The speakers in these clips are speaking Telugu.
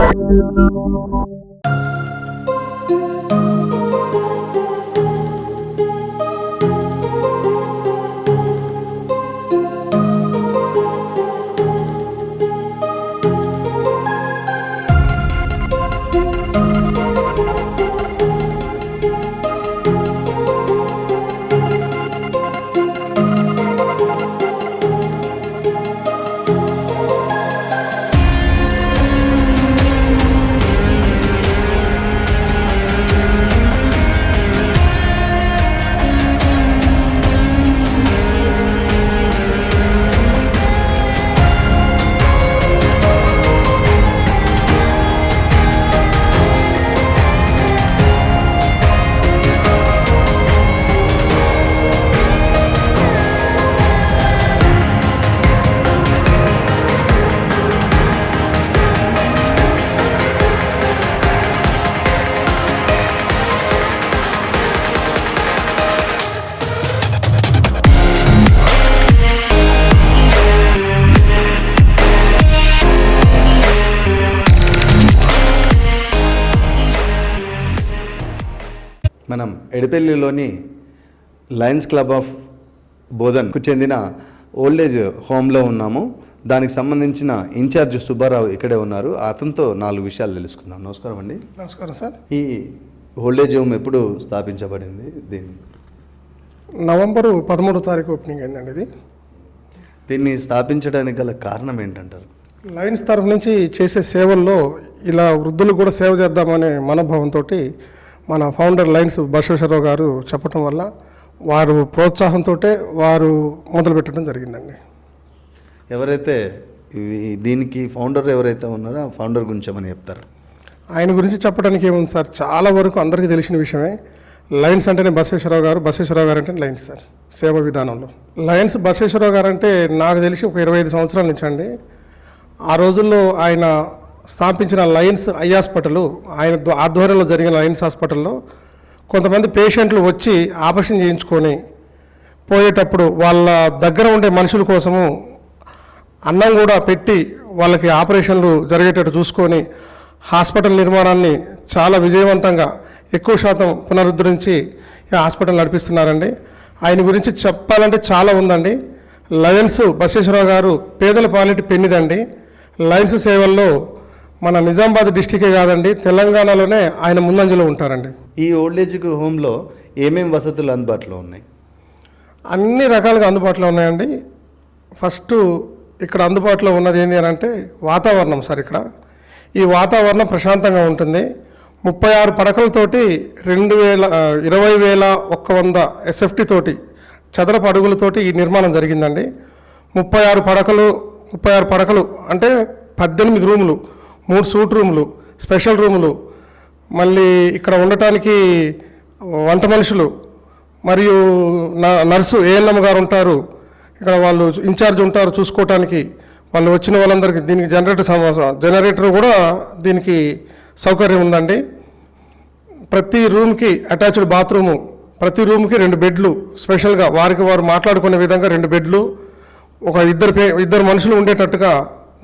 మనం ఎడపల్లిలోని లయన్స్ క్లబ్ ఆఫ్ బోధన్కు చెందిన ఓల్డేజ్ హోమ్లో ఉన్నాము. దానికి సంబంధించిన ఇన్ఛార్జ్ సుబ్బారావు ఇక్కడే ఉన్నారు. అతనితో 4 విషయాలు తెలుసుకుందాం. నమస్కారం అండి. నమస్కారం సార్. ఈ ఓల్డేజ్ హోమ్ ఎప్పుడు స్థాపించబడింది? నవంబరు 13వ తారీఖు ఓపెనింగ్ అయిందండి. దీన్ని స్థాపించడానికి గల కారణం ఏంటంటారు? లయన్స్ తరఫు నుంచి చేసే సేవల్లో ఇలా వృద్ధులకు కూడా సేవ చేద్దామనే మనోభావంతో మన ఫౌండర్ లయన్స్ బసవేశ్వరరావు గారు చెప్పడం వల్ల వారు ప్రోత్సాహంతో వారు మొదలుపెట్టడం జరిగిందండి. ఎవరైతే దీనికి ఫౌండర్ ఎవరైతే ఉన్నారో ఆ ఫౌండర్ గురించి ఏమని చెప్తారు? ఆయన గురించి చెప్పడానికి ఏముంది సార్, చాలా వరకు అందరికీ తెలిసిన విషయమే. లయన్స్ అంటేనే బసవేశ్వరరావు గారు, బసవేశ్వరరావు గారు అంటే లయన్స్ సార్. సేవ విధానంలో లయన్స్ బసవేశ్వరరావు గారు అంటే నాకు తెలిసి ఒక 25 సంవత్సరాల నుంచి అండి. ఆ రోజుల్లో ఆయన స్థాపించిన లయన్స్ ఐ హాస్పిటల్, ఆయన ఆధ్వర్యంలో జరిగిన లయన్స్ హాస్పిటల్లో కొంతమంది పేషెంట్లు వచ్చి ఆపరేషన్ చేయించుకొని పోయేటప్పుడు వాళ్ళ దగ్గర ఉండే మనుషుల కోసము అన్నం కూడా పెట్టి వాళ్ళకి ఆపరేషన్లు జరిగేటట్టు చూసుకొని హాస్పిటల్ నిర్మాణాన్ని చాలా విజయవంతంగా ఎక్కువ శాతం పునరుద్ధరించి ఈ హాస్పిటల్ నడిపిస్తున్నారండి. ఆయన గురించి చెప్పాలంటే చాలా ఉందండి. లయన్స్ బసవేశ్వరరావు గారు పేదల పాలిటి పెన్నిదండి. లయన్స్ సేవల్లో మన నిజామాబాద్ డిస్టికే కాదండి, తెలంగాణలోనే ఆయన ముందంజలో ఉంటారండి. ఈ ఓల్డేజ్ హోమ్లో ఏమేమి వసతులు అందుబాటులో ఉన్నాయి? అన్ని రకాలుగా అందుబాటులో ఉన్నాయండి. ఫస్ట్ ఇక్కడ అందుబాటులో ఉన్నది ఏంటి అని అంటే వాతావరణం సార్. ఇక్కడ ఈ వాతావరణం ప్రశాంతంగా ఉంటుంది. 36 పడకలతోటి 20,100 SFT తోటి చదరపు అడుగులతోటి ఈ నిర్మాణం జరిగిందండి. 36 పడకలు అంటే 18 రూములు, 3 సూట్ రూములు, స్పెషల్ రూములు, మళ్ళీ ఇక్కడ ఉండటానికి వంట మనుషులు మరియు నర్సు ఏఎన్ఎం గారు ఉంటారు. ఇక్కడ వాళ్ళు ఇన్ఛార్జ్ ఉంటారు చూసుకోవటానికి. వాళ్ళు వచ్చిన వాళ్ళందరికీ దీనికి జనరేటర్ కూడా దీనికి సౌకర్యం ఉందండి. ప్రతి రూమ్కి అటాచ్డ్ బాత్రూము, ప్రతి రూమ్కి 2 బెడ్లు, స్పెషల్గా వారికి వారు మాట్లాడుకునే విధంగా 2 బెడ్లు, ఒక ఇద్దరు మనుషులు ఉండేటట్టుగా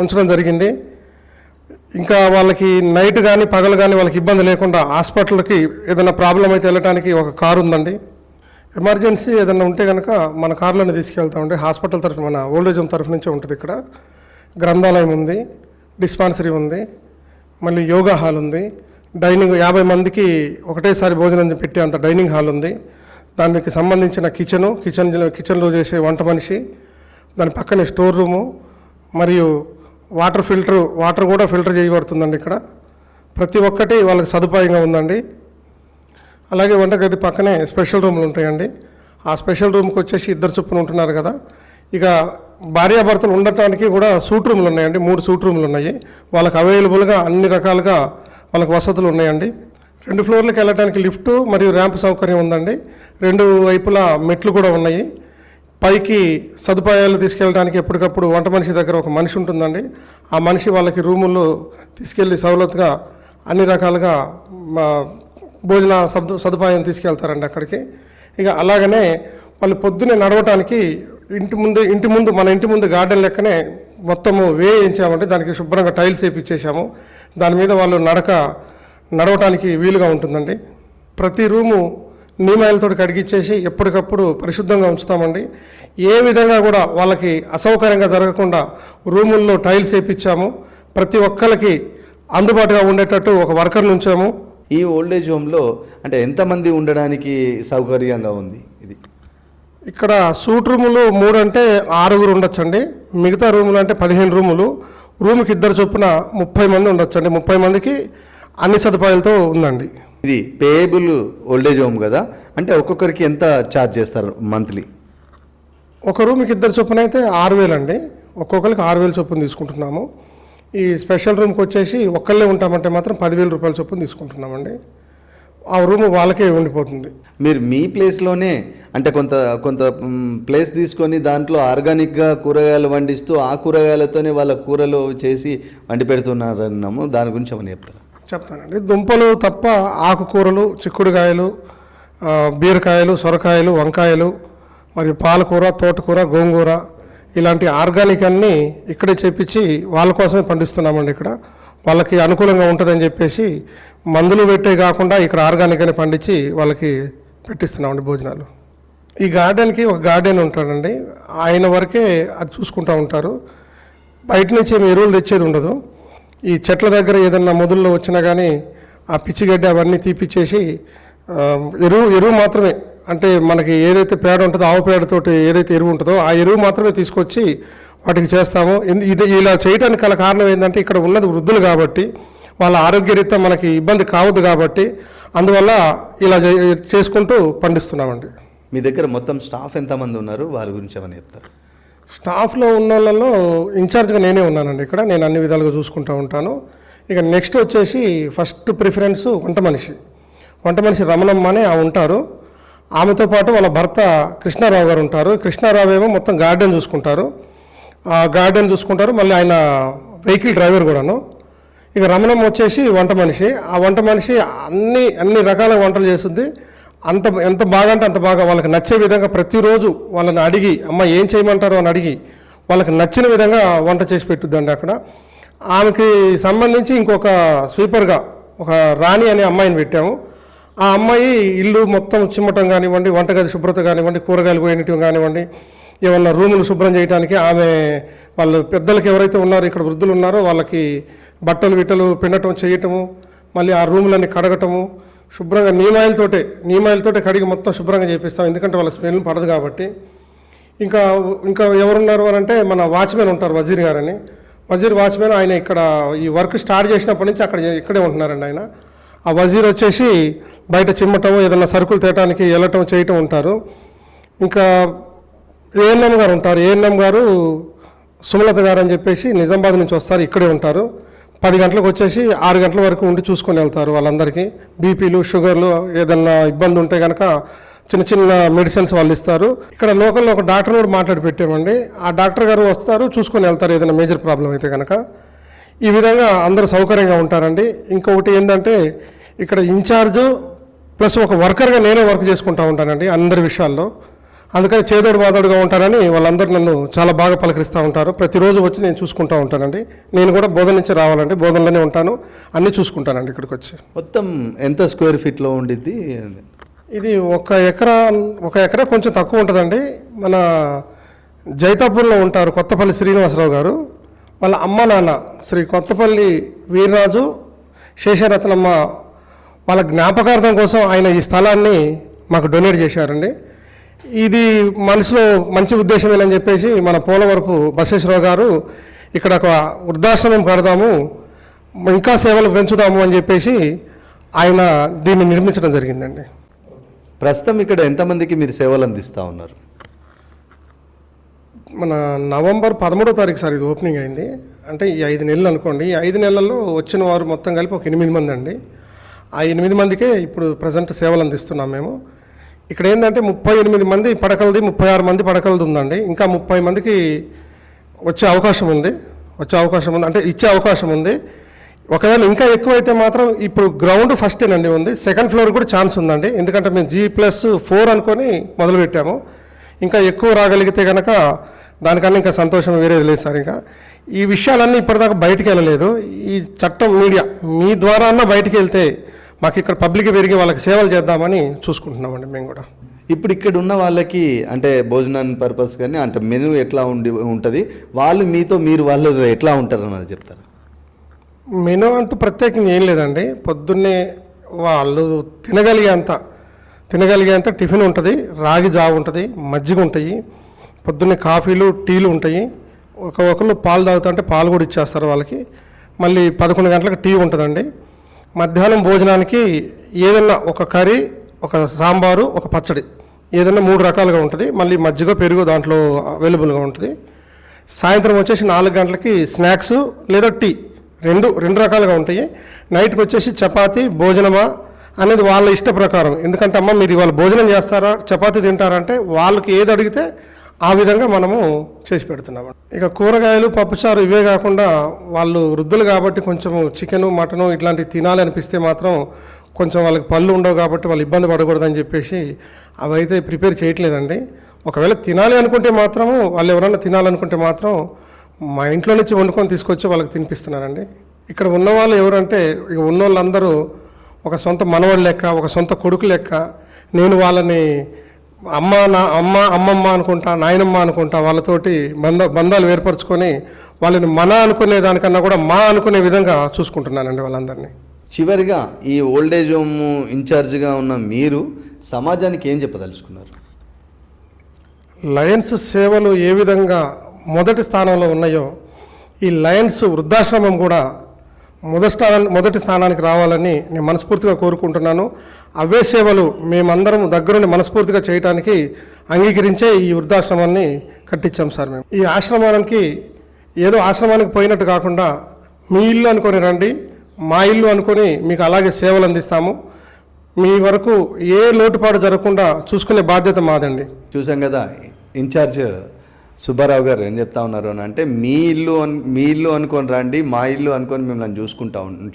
ఉంచడం జరిగింది. ఇంకా వాళ్ళకి నైట్ కానీ పగలు కానీ వాళ్ళకి ఇబ్బంది లేకుండా హాస్పిటల్కి ఏదైనా ప్రాబ్లం అయితే వెళ్ళడానికి ఒక కారు ఉందండి. ఎమర్జెన్సీ ఏదైనా ఉంటే కనుక మన కారులోనే తీసుకెళ్తామండి. హాస్పిటల్ తరఫు, మన ఓల్డేజ్ హోమ్ తరఫు నుంచే ఉంటుంది. ఇక్కడ గ్రంథాలయం ఉంది, డిస్పాన్సరీ ఉంది, మళ్ళీ యోగా హాల్ ఉంది, డైనింగ్ 50 మందికి ఒకటేసారి భోజనం పెట్టే అంత డైనింగ్ హాల్ ఉంది. దానికి సంబంధించిన కిచెన్లో చేసే వంట మనిషి, దాని పక్కనే స్టోర్ రూము, మరియు వాటర్ కూడా ఫిల్టర్ చేయబడుతుందండి. ఇక్కడ ప్రతి ఒక్కటి వాళ్ళకి సదుపాయంగా ఉందండి. అలాగే వంటగది పక్కనే స్పెషల్ రూమ్లు ఉంటాయండి. ఆ స్పెషల్ రూమ్కి వచ్చేసి 2 చొప్పున ఉంటున్నారు కదా. ఇక భార్యాభర్తలు ఉండటానికి కూడా సూట్ రూమ్లు ఉన్నాయండి. 3 సూట్ రూమ్లు ఉన్నాయి. వాళ్ళకి అవైలబుల్గా అన్ని రకాలుగా వాళ్ళకి వసతులు ఉన్నాయండి. 2 ఫ్లోర్లకు వెళ్ళడానికి లిఫ్ట్ మరియు ర్యాంప్ సౌకర్యం ఉందండి. 2 వైపులా మెట్లు కూడా ఉన్నాయి. పైకి సదుపాయాలు తీసుకెళ్ళడానికి ఎప్పటికప్పుడు వంట మనిషి దగ్గర ఒక మనిషి ఉంటుందండి. ఆ మనిషి వాళ్ళకి రూముల్లో తీసుకెళ్ళి సౌలతుగా అన్ని రకాలుగా భోజన సదుపాయం తీసుకెళ్తారండి అక్కడికి. ఇక అలాగనే వాళ్ళు పొద్దున్నే నడవటానికి మన ఇంటి ముందు గార్డెన్ లెక్కనే మొత్తము వేయించామంటే దానికి శుభ్రంగా టైల్స్ వేయించేసాము. దాని మీద వాళ్ళు నడవటానికి వీలుగా ఉంటుందండి. ప్రతి రూము నీమాయిలతో కడిగిచ్చేసి ఎప్పటికప్పుడు పరిశుద్ధంగా ఉంచుతామండి. ఏ విధంగా కూడా వాళ్ళకి అసౌకర్యంగా జరగకుండా రూముల్లో టైల్స్ వేయించాము. ప్రతి ఒక్కరికి అందుబాటుగా ఉండేటట్టు ఒక వర్కర్ని ఉంచాము. ఈ ఓల్డేజ్ హోమ్లో అంటే ఎంతమంది ఉండడానికి సౌకర్యంగా ఉంది ఇది? ఇక్కడ సూట్ రూములు 3 అంటే 6 ఉండొచ్చండి. మిగతా రూములు అంటే 15 రూములు. రూముకి 2 చొప్పున 30 మంది ఉండొచ్చండి. 30 మందికి అన్ని సదుపాయాలతో ఉందండి. ఇది పేయబుల్ ఓల్డేజ్ హోమ్ కదా, అంటే ఒక్కొక్కరికి ఎంత ఛార్జ్ చేస్తారు మంత్లీ? ఒక రూమ్కి 2 చొప్పున అయితే 6,000 అండి. ఒక్కొక్కరికి 6,000 చొప్పున తీసుకుంటున్నాము. ఈ స్పెషల్ రూమ్కి వచ్చేసి ఒక్కళ్ళే ఉంటామంటే మాత్రం 10,000 రూపాయల చొప్పున తీసుకుంటున్నామండి. ఆ రూమ్ వాళ్ళకే ఉండిపోతుంది. మీరు మీ ప్లేస్లోనే అంటే కొంత ప్లేస్ తీసుకొని దాంట్లో ఆర్గానిక్గా కూరగాయలు వండిస్తూ ఆ కూరగాయలతోనే వాళ్ళ కూరలు చేసి వండి పెడుతున్నారన్నాము. దాని గురించి ఏమని చెప్తారా? చెప్తానండి. దుంపలు తప్ప ఆకుకూరలు, చిక్కుడుకాయలు, బీరకాయలు, సొరకాయలు, వంకాయలు, మరియు పాలకూర, తోటకూర, గోంగూర ఇలాంటి ఆర్గానిక్ అన్నీ ఇక్కడే చేపించి వాళ్ళ కోసమే పండిస్తున్నామండి. ఇక్కడ వాళ్ళకి అనుకూలంగా ఉంటుందని చెప్పేసి మందులు పెట్టే కాకుండా ఇక్కడ ఆర్గానిక్ అని పండించి వాళ్ళకి పెట్టిస్తున్నామండి భోజనాలు. ఈ గార్డెన్కి ఒక గార్డెన్ ఉంటాడండి. ఆయన వరకే అది చూసుకుంటూ ఉంటారు. బయట నుంచి ఏమి ఎరువులు తెచ్చేది ఉండదు. ఈ చెట్ల దగ్గర ఏదన్నా మొదల్లో వచ్చినా కానీ ఆ పిచ్చిగడ్డి అవన్నీ తీపిచ్చేసి ఎరువు మాత్రమే, అంటే మనకి ఏదైతే పేడ ఉంటుందో ఆవు పేడతోటి ఏదైతే ఎరువు ఉంటుందో ఆ ఎరువు మాత్రమే తీసుకొచ్చి వాటికి చేస్తాము. ఇది ఇలా చేయడానికి గల కారణం ఏంటంటే ఇక్కడ ఉన్నది వృద్ధులు కాబట్టి వాళ్ళ ఆరోగ్యరీత్యా మనకి ఇబ్బంది కావద్దు కాబట్టి అందువల్ల ఇలా చేసుకుంటూ పండిస్తున్నామండి. మీ దగ్గర మొత్తం స్టాఫ్ ఎంతమంది ఉన్నారు, వారి గురించి ఏమని చెప్తారు? స్టాఫ్లో ఉన్న వాళ్ళలో ఇన్ఛార్జ్గా నేనే ఉన్నానండి. ఇక్కడ నేను అన్ని విధాలుగా చూసుకుంటూ ఉంటాను. ఇక నెక్స్ట్ వచ్చేసి ఫస్ట్ ప్రిఫరెన్స్ వంట మనిషి రమణమ్మ అని ఉంటారు. ఆమెతో పాటు వాళ్ళ భర్త కృష్ణారావు గారు ఉంటారు. కృష్ణారావు ఏమో మొత్తం గార్డెన్ చూసుకుంటారు. మళ్ళీ ఆయన వెహికల్ డ్రైవర్ కూడాను. ఇక రమణమ్మ వచ్చేసి వంట మనిషి అన్ని రకాల వంటలు చేస్తుంది. ఎంత బాగా అంటే అంత బాగా వాళ్ళకి నచ్చే విధంగా ప్రతిరోజు వాళ్ళని అడిగి అమ్మ ఏం చేయమంటారో అని అడిగి వాళ్ళకి నచ్చిన విధంగా వంట చేసి పెట్టుద్దండి అక్కడ. ఆమెకి సంబంధించి ఇంకొక స్వీపర్గా ఒక రాణి అనే అమ్మాయిని పెట్టాము. ఆ అమ్మాయి ఇల్లు మొత్తం చిమ్మటం కానివ్వండి, వంటగది శుభ్రత కానివ్వండి, కూరగాయలు కోయటం కానివ్వండి, ఏమన్నా రూములు శుభ్రం చేయడానికి ఆమె వాళ్ళు పెద్దలకి ఎవరైతే ఉన్నారో ఇక్కడ వృద్ధులు ఉన్నారో వాళ్ళకి బట్టలు పిండటం చేయటము, మళ్ళీ ఆ రూములన్నీ కడగటము, శుభ్రంగా నీమాయిలతోటే కడిగి మొత్తం శుభ్రంగా చేపిస్తాం. ఎందుకంటే వాళ్ళ స్మెల్ పడదు కాబట్టి. ఇంకా ఎవరున్నారు అని అంటే మన వాచ్మెన్ ఉంటారు, వజీర్ గారని. వాచ్మెన్ ఆయన ఇక్కడ ఈ వర్క్ స్టార్ట్ చేసినప్పటి నుంచి ఇక్కడే ఉంటున్నారండి ఆయన. ఆ వజీర్ వచ్చేసి బయట చిమ్మటము, ఏదైనా సరుకులు తేయటానికి వెళ్ళటం చేయటం ఉంటారు. ఇంకా ఏఎన్ఎం గారు ఉంటారు. ఏఎన్ఎం గారు సుమలత గారు అని చెప్పేసి నిజామాబాద్ నుంచి వస్తారు, ఇక్కడే ఉంటారు. 10 గంటలకు వచ్చేసి 6 గంటల వరకు ఉండి చూసుకొని వెళ్తారు. వాళ్ళందరికీ బీపీలు, షుగర్లు ఏదన్నా ఇబ్బంది ఉంటే కనుక చిన్న మెడిసిన్స్ వాళ్ళు ఇస్తారు. ఇక్కడ లోకల్లో ఒక డాక్టర్ కూడా మాట్లాడి పెట్టామండి. ఆ డాక్టర్ గారు వస్తారు, చూసుకొని వెళ్తారు ఏదైనా మేజర్ ప్రాబ్లం అయితే కనుక. ఈ విధంగా అందరూ సౌకర్యంగా ఉంటారండి. ఇంకొకటి ఏంటంటే ఇక్కడ ఇన్ఛార్జ్ ప్లస్ ఒక వర్కర్గా నేనే వర్క్ చేసుకుంటూ ఉంటానండి అందరి విషయాల్లో. అందుకని చేదోడు వాదోడుగా ఉంటారని వాళ్ళందరూ నన్ను చాలా బాగా పలకరిస్తూ ఉంటారు. ప్రతిరోజు వచ్చి నేను చూసుకుంటూ ఉంటానండి. నేను కూడా బోధన నుంచి రావాలండి, బోధనలోనే ఉంటాను, అన్నీ చూసుకుంటానండి. ఇక్కడికి వచ్చి మొత్తం ఎంత స్క్వేర్ ఫీట్లో ఉండిద్ది? ఇది ఒక ఎకరా కొంచెం తక్కువ ఉంటుందండి. మన జైతాపూర్లో ఉంటారు కొత్తపల్లి శ్రీనివాసరావు గారు. వాళ్ళ అమ్మ నాన్న శ్రీ కొత్తపల్లి వీర్రాజు, శేషరత్నమ్మ వాళ్ళ జ్ఞాపకార్థం కోసం ఆయన ఈ స్థలాన్ని మాకు డొనేట్ చేశారండి. ఇది మనసులో మంచి ఉద్దేశమేనని చెప్పేసి మన పోలవరపు బసవేశ్వరరావు గారు ఇక్కడ ఒక వృద్ధాశ్రమం కడదాము, ఇంకా సేవలు పెంచుదాము అని చెప్పేసి ఆయన దీన్ని నిర్మించడం జరిగిందండి. ప్రస్తుతం ఇక్కడ ఎంతమందికి మీరు సేవలు అందిస్తూ ఉన్నారు? మన నవంబర్ 13వ తారీఖు సార్ ఇది ఓపెనింగ్ అయింది. అంటే ఈ 5 నెలలు అనుకోండి. ఈ 5 నెలల్లో వచ్చిన వారు మొత్తం కలిపి ఒక 8 మంది అండి. ఆ 8 మందికే ఇప్పుడు ప్రజెంట్ సేవలు అందిస్తున్నాం మేము. ఇక్కడ ఏంటంటే 38 మంది పడకలది, 36 మంది పడకలది ఉందండి. ఇంకా 30 మందికి వచ్చే అవకాశం ఉంది. అంటే ఇచ్చే అవకాశం ఉంది. ఒకవేళ ఇంకా ఎక్కువైతే మాత్రం ఇప్పుడు గ్రౌండ్ ఫస్టేనండి ఉంది, సెకండ్ ఫ్లోర్ కూడా ఛాన్స్ ఉందండి. ఎందుకంటే మేము G+4 అనుకొని మొదలుపెట్టాము. ఇంకా ఎక్కువ రాగలిగితే కనుక దానికన్నా ఇంకా సంతోషం వేరేది లేదు సార్. ఇంకా ఈ విషయాలన్నీ ఇప్పటిదాకా బయటికి వెళ్ళలేదు. ఈ చట్టం మీడియా మీ ద్వారా అన్న బయటికి వెళ్తే మాకు ఇక్కడ పబ్లిక్ పెరిగి వాళ్ళకి సేవలు చేద్దామని చూసుకుంటున్నామండి మేము కూడా. ఇప్పుడు ఇక్కడ ఉన్న వాళ్ళకి అంటే భోజనాన్ని పర్పస్ కానీ అంటే మెనూ ఎట్లా ఉంటుంది, వాళ్ళు మీతో మీరు వాళ్ళు ఎట్లా ఉంటారు అన్నది చెప్తారు. మెనూ అంటూ ప్రత్యేకంగా ఏం లేదండి. పొద్దున్నే వాళ్ళు తినగలిగేంత టిఫిన్ ఉంటుంది, రాగి జావ ఉంటుంది, మజ్జిగ ఉంటాయి, పొద్దున్నే కాఫీలు టీలు ఉంటాయి. ఒకళ్ళు పాలు తాగుతుంటే పాలు కూడా ఇచ్చేస్తారు వాళ్ళకి. మళ్ళీ 11 గంటలకు టీ ఉంటుందండి. మధ్యాహ్నం భోజనానికి ఏదన్నా ఒక కర్రీ, ఒక సాంబారు, ఒక పచ్చడి ఏదైనా 3 రకాలుగా ఉంటుంది. మళ్ళీ మజ్జిగ పెరుగు దాంట్లో అవైలబుల్గా ఉంటుంది. సాయంత్రం వచ్చేసి 4 గంటలకి స్నాక్స్ లేదా టీ రెండు రకాలుగా ఉంటాయి. నైట్కి వచ్చేసి చపాతీ భోజనమా అనేది వాళ్ళ ఇష్ట ప్రకారం. ఎందుకంటే అమ్మ మీరు ఇవాళ భోజనం చేస్తారా చపాతీ తింటారంటే వాళ్ళకి ఏది అడిగితే ఆ విధంగా మనము చేసి పెడుతున్నాము. ఇక కూరగాయలు పప్పుచారు ఇవే కాకుండా వాళ్ళు వృద్ధులు కాబట్టి కొంచెము చికెను మటను ఇట్లాంటివి తినాలి అనిపిస్తే మాత్రం కొంచెం వాళ్ళకి పళ్ళు ఉండవు కాబట్టి వాళ్ళు ఇబ్బంది పడకూడదని చెప్పేసి అవైతే ప్రిపేర్ చేయట్లేదండి. ఒకవేళ తినాలి అనుకుంటే మాత్రము వాళ్ళు ఎవరైనా తినాలనుకుంటే మాత్రం మా ఇంట్లో నుంచి వండుకొని తీసుకొచ్చి వాళ్ళకి తినిపిస్తున్నానండి. ఇక్కడ ఉన్నవాళ్ళు ఎవరంటే ఇక ఉన్నోళ్ళందరూ ఒక సొంత మనవడు లెక్క, ఒక సొంత కొడుకు లెక్క. నేను వాళ్ళని అమ్మమ్మ అనుకుంటా, నాయనమ్మ అనుకుంటా, వాళ్ళతోటి బంధాలు ఏర్పరచుకొని వాళ్ళని మన అనుకునే దానికన్నా కూడా మా అనుకునే విధంగా చూసుకుంటున్నానండి వాళ్ళందరినీ. చివరిగా ఈ ఓల్డేజ్ హోమ్ ఇన్ఛార్జ్గా ఉన్న మీరు సమాజానికి ఏం చెప్పదలుచుకున్నారు? లయన్స్ సేవలు ఏ విధంగా మొదటి స్థానంలో ఉన్నాయో ఈ లయన్స్ వృద్ధాశ్రమం కూడా మొదటి స్థానానికి రావాలని నేను మనస్ఫూర్తిగా కోరుకుంటున్నాను. అవే సేవలు మేమందరం దగ్గరుండి మనస్ఫూర్తిగా చేయడానికి అంగీకరించే ఈ వృద్ధాశ్రమాన్ని కట్టించాం సార్. మేము ఈ ఆశ్రమానికి ఏదో ఆశ్రమానికి పోయినట్టు కాకుండా మీ ఇల్లు అనుకొని రండి, మా ఇల్లు అనుకొని మీకు అలాగే సేవలు అందిస్తాము. మీ వరకు ఏ లోటుపాటు జరగకుండా చూసుకునే బాధ్యత మాదండి. చూసాం కదా ఇన్ఛార్జ్ సుబ్బారావు గారు ఏం చెప్తా ఉన్నారు అని అంటే మీ ఇల్లు అనుకొని రండి, మా ఇల్లు అనుకొని మిమ్మల్ని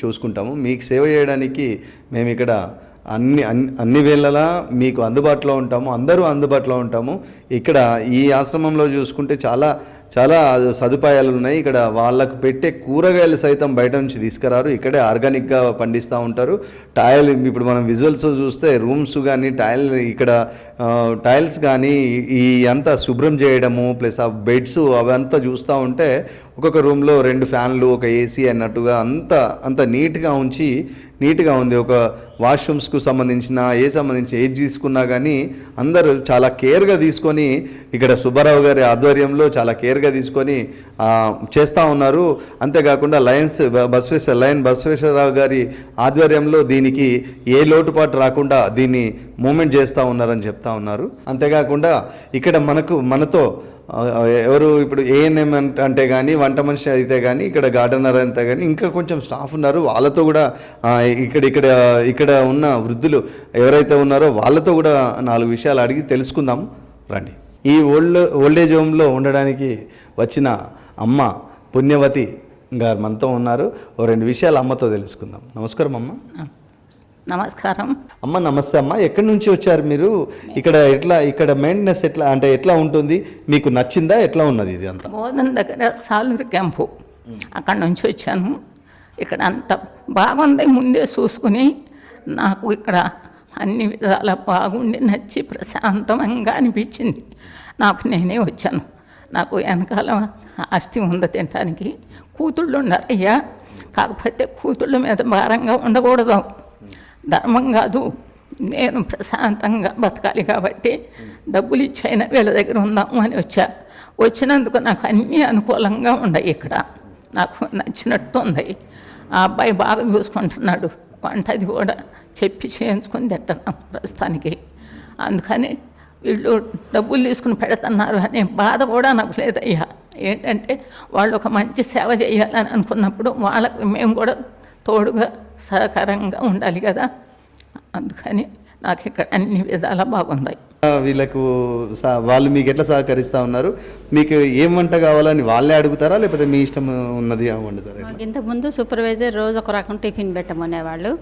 చూసుకుంటాము. మీకు సేవ చేయడానికి మేము ఇక్కడ అన్ని వేళలా మీకు అందుబాటులో ఉంటాము, అందరూ అందుబాటులో ఉంటాము. ఇక్కడ ఈ ఆశ్రమంలో చూసుకుంటే చాలా చాలా సదుపాయాలు ఉన్నాయి. ఇక్కడ వాళ్ళకు పెట్టే కూరగాయలు సైతం బయట నుంచి తీసుకురారు, ఇక్కడే ఆర్గానిక్గా పండిస్తూ ఉంటారు. ఇప్పుడు మనం విజువల్స్ చూస్తే రూమ్స్ కానీ ఇక్కడ టైల్స్ కానీ ఈ అంతా శుభ్రం చేయడము ప్లస్ ఆ బెడ్స్ అవంతా చూస్తూ ఉంటే ఒక్కొక్క రూమ్లో 2 ఫ్యాన్లు, ఒక ఏసీ అన్నట్టుగా అంత నీట్గా ఉంది. ఒక వాష్రూమ్స్కు సంబంధించిన ఏది తీసుకున్నా కానీ అందరూ చాలా కేర్గా తీసుకొని ఇక్కడ సుబ్బారావు గారి ఆధ్వర్యంలో చాలా కేర్గా తీసుకొని చేస్తూ ఉన్నారు. అంతేకాకుండా లయన్ బసవేశ్వరరావు గారి ఆధ్వర్యంలో దీనికి ఏ లోటుపాటు రాకుండా దీన్ని మూమెంట్ చేస్తూ ఉన్నారని చెప్తా ఉన్నారు. అంతేకాకుండా ఇక్కడ మనతో ఎవరు ఇప్పుడు ఏఎన్ఎం అంటే కానీ వంట మనిషి అయితే కానీ ఇక్కడ గార్డెనర్ అయితే కానీ ఇంకా కొంచెం స్టాఫ్ ఉన్నారు. వాళ్ళతో కూడా ఇక్కడ ఉన్న వృద్ధులు ఎవరైతే ఉన్నారో వాళ్ళతో కూడా 4 విషయాలు అడిగి తెలుసుకుందాం రండి. ఈ ఓల్డేజ్ హోమ్లో ఉండడానికి వచ్చిన అమ్మ పుణ్యవతి గారు మనతో ఉన్నారు. 2 విషయాలు అమ్మతో తెలుసుకుందాం. నమస్కారం అమ్మ. నమస్కారం అమ్మ. నమస్తే అమ్మ. ఎక్కడి నుంచి వచ్చారు మీరు? ఇక్కడ మెయింటెనెన్స్ ఎట్లా ఉంటుంది? మీకు నచ్చిందా? ఎట్లా ఉన్నది ఇది అంతా? బోధన దగ్గర సాలూరు క్యాంపు, అక్కడ నుంచి వచ్చాను. ఇక్కడ అంత బాగుంది. ముందే చూసుకుని నాకు ఇక్కడ అన్ని విధాలా బాగుండి నచ్చి ప్రశాంతంగా అనిపించింది. నేనే వచ్చాను. నాకు వెనకాల ఆస్తి ఉంది తినడానికి. కూతుళ్ళు ఉన్నారయ్యా, కాకపోతే కూతుళ్ళ మీద భారంగా ఉండకూడదు, ధర్మం కాదు. నేను ప్రశాంతంగా బతకాలి కాబట్టి డబ్బులు ఇచ్చైనా వీళ్ళ దగ్గర ఉందాము అని వచ్చినందుకు నాకు అన్నీ అనుకూలంగా ఉన్నాయి. ఇక్కడ నాకు నచ్చినట్టు ఉంది. ఆ అబ్బాయి బాగా చూసుకుంటున్నాడు. వంట అది కూడా చెప్పి చేయించుకొని తింటున్నాం ప్రస్తుతానికి. అందుకని వీళ్ళు డబ్బులు తీసుకుని పెడుతున్నారు అనే బాధ కూడా నాకు లేదయ్యా. ఏంటంటే వాళ్ళు ఒక మంచి సేవ చేయాలని అనుకున్నప్పుడు వాళ్ళకి మేము కూడా తోడుగా సహకారంగా ఉండాలి కదా. అందుకని నాకు ఇక్కడ అన్ని విధాలా బాగుంది. వాళ్ళు మీకు ఎట్లా సహకరిస్తూ ఉన్నారు? మీకు ఏం వంట కావాలని వాళ్ళే అడుగుతారా లేకపోతే మీ ఇష్టం ఉన్నది వండుతారా? ఇంతకుముందు సూపర్వైజర్ రోజు ఒక రకం టిఫిన్ పెట్టమనేవాళ్ళు.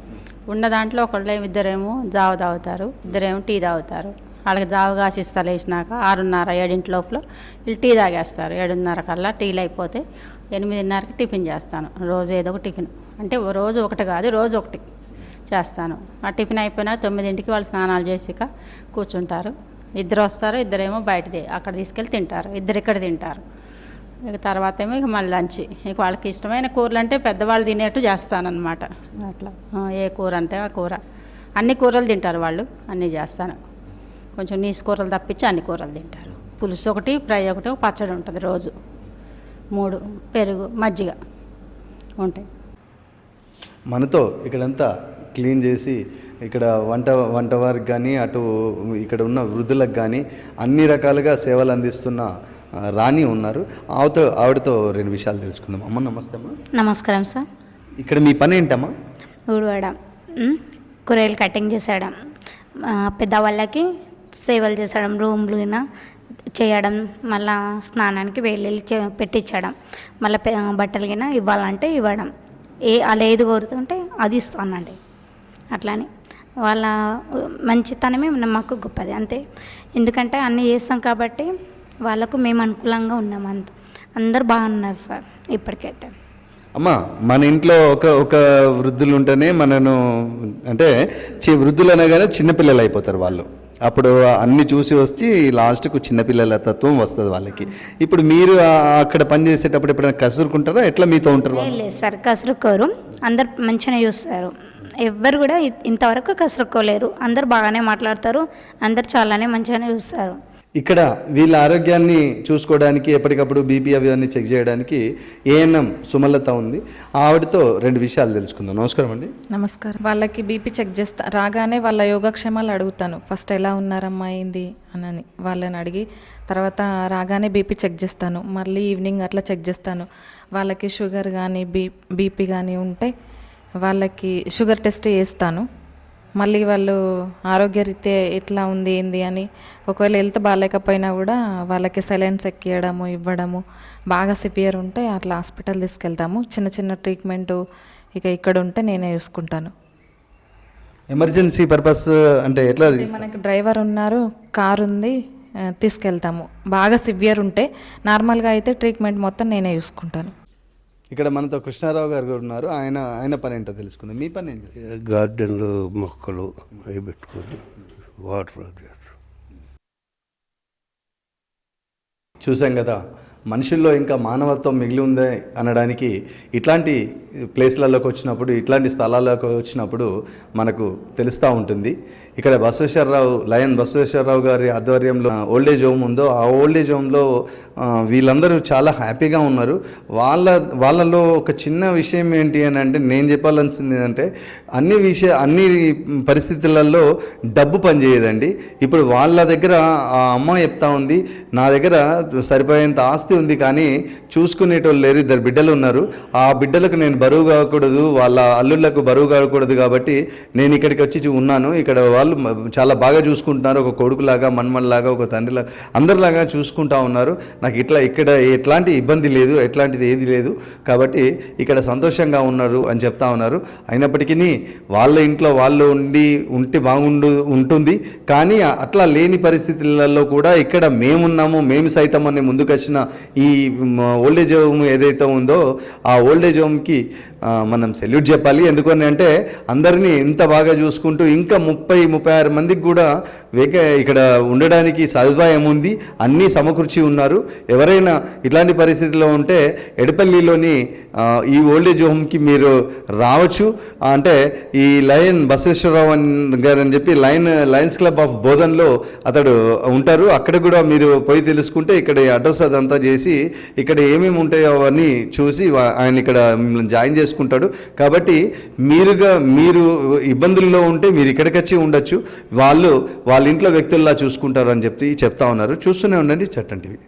ఉన్న దాంట్లో ఇద్దరేమో జావ తాగుతారు, ఇద్దరేమో టీ తాగుతారు. వాళ్ళకి జావ కాసిస్తారు వేసినాక 6:30 7 లోపల వీళ్ళు టీ తాగేస్తారు. 7:30 కల్లా టీలు అయిపోతే 8:30కి టిఫిన్ చేస్తాను. రోజు ఏదో ఒక టిఫిన్, అంటే రోజు ఒకటి కాదు, రోజు ఒకటి చేస్తాను. ఆ టిఫిన్ అయిపోయినా 9ంటికి వాళ్ళు స్నానాలు చేసాక కూర్చుంటారు. ఇద్దరు వస్తారు, ఇద్దరేమో బయటది అక్కడ తీసుకెళ్ళి తింటారు, ఇద్దరు ఇక్కడ తింటారు. ఇక తర్వాత ఏమో ఇక మళ్ళీ లంచ్. ఇక వాళ్ళకి ఇష్టమైన కూరలు అంటే పెద్దవాళ్ళు తినేట్టు చేస్తానన్నమాట. అట్లా ఏ కూర అంటే ఆ కూర, అన్ని కూరలు తింటారు వాళ్ళు, అన్నీ చేస్తాను. కొంచెం నీసు కూరలు తప్పించి అన్ని కూరలు తింటారు. పులుసు ఒకటి, ఫ్రై ఒకటి, పచ్చడి ఉంటుంది రోజు, 3 పెరుగు మజ్జిగ ఉంటాయి. మనతో ఇక్కడంతా క్లీన్ చేసి ఇక్కడ వంట వారికి కానీ అటు ఇక్కడ ఉన్న వృద్ధులకు కానీ అన్ని రకాలుగా సేవలు అందిస్తున్న రాణి ఉన్నారు. ఆవిడతో 2 విషయాలు తెలుసుకుందాం. అమ్మ నమస్తే అమ్మ. నమస్కారం సార్. ఇక్కడ మీ పని ఏంటమ్మా? ఊడవడం, కూరగాయలు కటింగ్ చేసేయడం, పెద్దవాళ్ళకి సేవలు చేసడం, రూమ్లు చేయడం, మళ్ళీ స్నానానికి వెళ్ళి పెట్టించడం, మళ్ళీ బట్టలు గిన ఇవ్వాలంటే ఇవ్వడం, అలా ఏది కోరుతుంటే అది ఇస్తానండి. అట్లానే వాళ్ళ మంచితనమే మాకు గొప్పది అంతే. ఎందుకంటే అన్నీ చేస్తాం కాబట్టి వాళ్ళకు మేము అనుకూలంగా ఉన్నాం. అందరు బాగున్నారు సార్ ఇప్పటికైతే. అమ్మ, మన ఇంట్లో ఒక వృద్ధులు ఉంటేనే మనను అంటే వృద్ధులు అనగానే చిన్నపిల్లలు అయిపోతారు వాళ్ళు. అప్పుడు అన్ని చూసి వచ్చి లాస్ట్కు చిన్నపిల్లల తత్వం వస్తుంది వాళ్ళకి. ఇప్పుడు మీరు అక్కడ పని చేసేటప్పుడు ఎప్పుడైనా కసురుకుంటారా? ఎట్లా మీతో ఉంటారు? లేదు సార్, కసురుకోరు. అందరు మంచిగానే చూస్తారు. ఎవ్వరు కూడా ఇంతవరకు కసురుకోలేరు. అందరు బాగానే మాట్లాడతారు, అందరు చాలానే మంచిగానే చూస్తారు. ఇక్కడ వీళ్ళ ఆరోగ్యాన్ని చూసుకోవడానికి ఎప్పటికప్పుడు బీపీ అవి అన్నీ చెక్ చేయడానికి ఏఎన్ఎం సుమలత ఉంది. ఆవిడతో 2 విషయాలు తెలుసుకుందాం. నమస్కారం అండి. నమస్కారం. వాళ్ళకి బీపీ చెక్ చేస్తా, రాగానే వాళ్ళ యోగక్షేమాలు అడుగుతాను. ఫస్ట్ ఎలా ఉన్నారమ్మా ఏంది అని వాళ్ళని అడిగి తర్వాత రాగానే బీపీ చెక్ చేస్తాను. మళ్ళీ ఈవినింగ్ అట్లా చెక్ చేస్తాను. వాళ్ళకి షుగర్ కానీ బీపీ కానీ ఉంటే వాళ్ళకి షుగర్ టెస్ట్ చేస్తాను. మళ్ళీ వాళ్ళు ఆరోగ్యరీత్యా ఎట్లా ఉంది ఏంది అని, ఒకవేళ హెల్త్ బాగాలేకపోయినా కూడా వాళ్ళకి సెలైన్స్ ఎక్కియడము ఇవ్వడము, బాగా సివియర్ ఉంటే అట్లా హాస్పిటల్ తీసుకెళ్తాము. చిన్న చిన్న ట్రీట్మెంటు ఇక ఇక్కడ ఉంటే నేనే చూసుకుంటాను. ఎమర్జెన్సీ పర్పస్ అంటే ఎట్లా? మనకి డ్రైవర్ ఉన్నారు, కార్ ఉంది, తీసుకెళ్తాము. బాగా సివియర్ ఉంటే, నార్మల్గా అయితే ట్రీట్మెంట్ మొత్తం నేనే చూసుకుంటాను. ఇక్కడ మనతో కృష్ణారావు గారు ఉన్నారు. ఆయన పని ఏంటో తెలుసుకుందాం. మీ పని ఏంటి? గార్డెన్లో మొక్కలు అవి పెట్టుకొని వాటర్ అది చూసాం కదా, మనుషుల్లో ఇంకా మానవత్వం మిగిలి ఉంది అనడానికి ఇట్లాంటి ప్లేస్లలోకి వచ్చినప్పుడు, ఇట్లాంటి స్థలాల్లోకి వచ్చినప్పుడు మనకు తెలుస్తూ ఉంటుంది. ఇక్కడ లయన్ బసవేశ్వరరావు గారి ఆధ్వర్యంలో ఓల్డేజ్ హోమ్ ఉందో, ఆ ఓల్డేజ్ హోమ్లో వీళ్ళందరూ చాలా హ్యాపీగా ఉన్నారు. వాళ్ళలో ఒక చిన్న విషయం ఏంటి అని అంటే, నేను చెప్పాల్సింది ఏంటంటే, అన్ని పరిస్థితులలో డబ్బు పనిచేయదండి. ఇప్పుడు వాళ్ళ దగ్గర ఆ అమ్మ చెప్తా ఉంది, నా దగ్గర సరిపోయేంత ఆస్తి ఉంది కానీ చూసుకునేటోళ్ళు లేరు, 2 బిడ్డలు ఉన్నారు. ఆ బిడ్డలకు నేను బరువు కాకూడదు, వాళ్ళ అల్లుళ్ళకు బరువు కాకూడదు కాబట్టి నేను ఇక్కడికి వచ్చి ఉన్నాను. ఇక్కడ వాళ్ళు చాలా బాగా చూసుకుంటున్నారు, ఒక కొడుకులాగా, మన్మన్లాగా, ఒక తండ్రిలాగా, అందరిలాగా చూసుకుంటా ఉన్నారు. నాకు ఇక్కడ ఎట్లాంటి ఇబ్బంది లేదు, ఎట్లాంటిది ఏది లేదు, కాబట్టి ఇక్కడ సంతోషంగా ఉన్నారు అని చెప్తా ఉన్నారు. అయినప్పటికీ వాళ్ళ ఇంట్లో వాళ్ళు ఉంటే ఉంటుంది. కానీ అట్లా లేని పరిస్థితులలో కూడా ఇక్కడ మేమున్నాము, మేము సైతం అనే ముందుకు వచ్చిన ఈ ఓల్డేజ్ హోమ్ ఏదైతే ఉందో, ఆ ఓల్డేజ్ హోమ్కి మనం సెల్యూట్ చెప్పాలి. ఎందుకని అంటే అందరినీ ఇంత బాగా చూసుకుంటూ ఇంకా 30-36 మందికి కూడా ఇక్కడ ఉండడానికి సదుపాయం ఉంది, అన్నీ సమకూర్చి ఉన్నారు. ఎవరైనా ఇట్లాంటి పరిస్థితిలో ఉంటే ఎడపల్లిలోని ఈ ఓల్డేజ్ హోమ్కి మీరు రావచ్చు. అంటే ఈ లయన్ బసవేశ్వరరావు గారు అని చెప్పి లయన్స్ క్లబ్ ఆఫ్ బోధన్లో అతడు ఉంటారు. అక్కడ కూడా మీరు పోయి తెలుసుకుంటే ఇక్కడ అడ్రస్ అదంతా చేసి ఇక్కడ ఏమేమి ఉంటాయో అవన్నీ చూసి ఆయన ఇక్కడ మిమ్మల్ని జాయిన్ చేసుకుంటాడు. కాబట్టి మీరు ఇబ్బందుల్లో ఉంటే మీరు ఇక్కడికి వచ్చి ఉండొచ్చు, వాళ్ళ ఇంట్లో వ్యక్తుల్లా చూసుకుంటారు అని చెప్తా ఉన్నారు. చూస్తూనే ఉండండి చట్టం టీవీ.